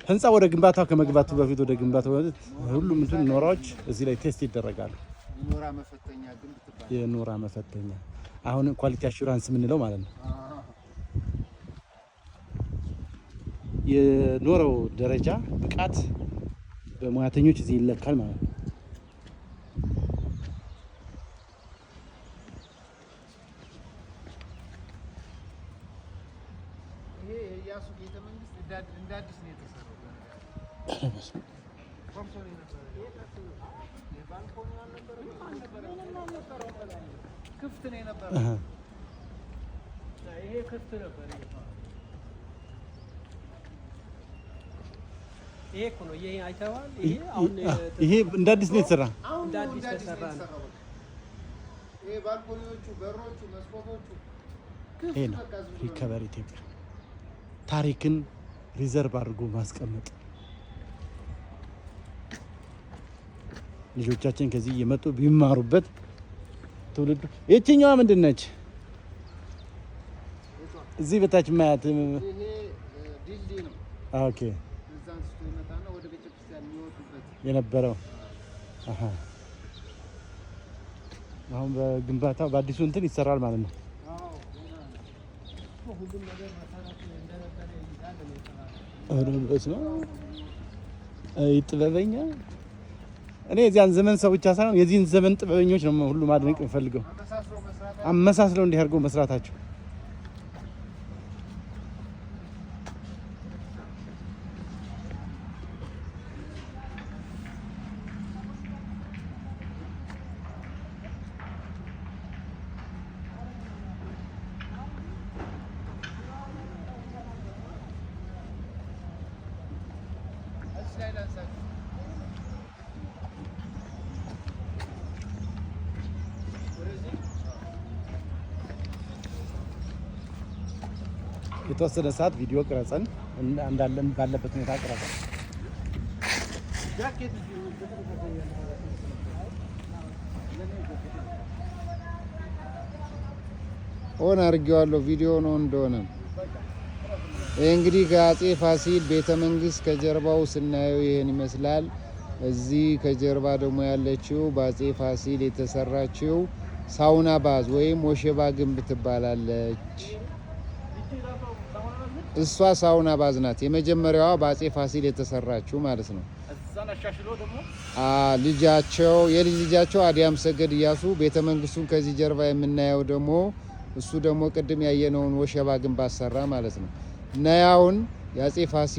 ህንጻ ወደ ግንባታው ከመግባቱ በፊት ወደ ግንባታው በፊት ሁሉም እንትን ኖራዎች እዚህ ላይ ቴስት ይደረጋሉ። የኖራ መፈተኛ አሁን ኳሊቲ አሹራንስ የምንለው ማለት ነው። የኖራው ደረጃ ብቃት በሙያተኞች እዚህ ይለካል ማለት ነው። ክፍት ነው የነበረው። ይሄ ክፍት ነበር። ይሄ እኮ ነው። ይሄ አይተዋል። ይሄ እንደ አዲስ ነው የተሰራ። እንደ አዲስ ተሰራ ነው። ይሄ ባልኮኒዎቹ፣ በሮቹ፣ መስኮቶቹ ይሄ ነው ሪከቨሪ ኢትዮጵያ። ታሪክን ሪዘርቭ አድርጎ ማስቀመጥ ልጆቻችን ከዚህ እየመጡ ቢማሩበት ትውልዱ የትኛዋ ምንድን ነች? እዚህ በታች ማያት ይሄ ድልድይ ነው። ኦኬ እዛን ስቶ ይመጣና ወደ ቤተክርስቲያን የሚወጡበት የነበረው አሁን በግንባታው በአዲሱ እንትን ይሰራል ማለት ነው። ሁሉም ነገር መሰረት እንደነበረ ጥበበኛ እኔ የዚያን ዘመን ሰው ብቻ ሳይሆን የዚህን ዘመን ጥበበኞች ነው ሁሉ ማድነቅ የምፈልገው። አመሳስለው እንዲህ አድርገው መስራታቸው የተወሰነ ሰዓት ቪዲዮ ቀረጸን እንዳለን ባለበት ሁኔታ ቀረጸን። ኦን አድርጌዋለሁ። ቪዲዮ ነው እንደሆነ ይሄ እንግዲህ ከአጼ ፋሲል ቤተ መንግስት ከጀርባው ስናየው ይሄን ይመስላል። እዚህ ከጀርባ ደግሞ ያለችው በአጼ ፋሲል የተሰራችው ሳውና ባዝ ወይም ወሸባ ግንብ ትባላለች። እሷ ሳውና ባዝ ናት። የመጀመሪያዋ በአጼ ፋሲል የተሰራችው ማለት ነው። ልጃቸው የልጅ ልጃቸው አዲያም ሰገድ እያሱ ቤተ መንግስቱን ከዚህ ጀርባ የምናየው ደግሞ እሱ ደግሞ ቅድም ያየነውን ወሸባ ግንብ አሰራ ማለት ነው። እና ያውን የአጼ ፋሲል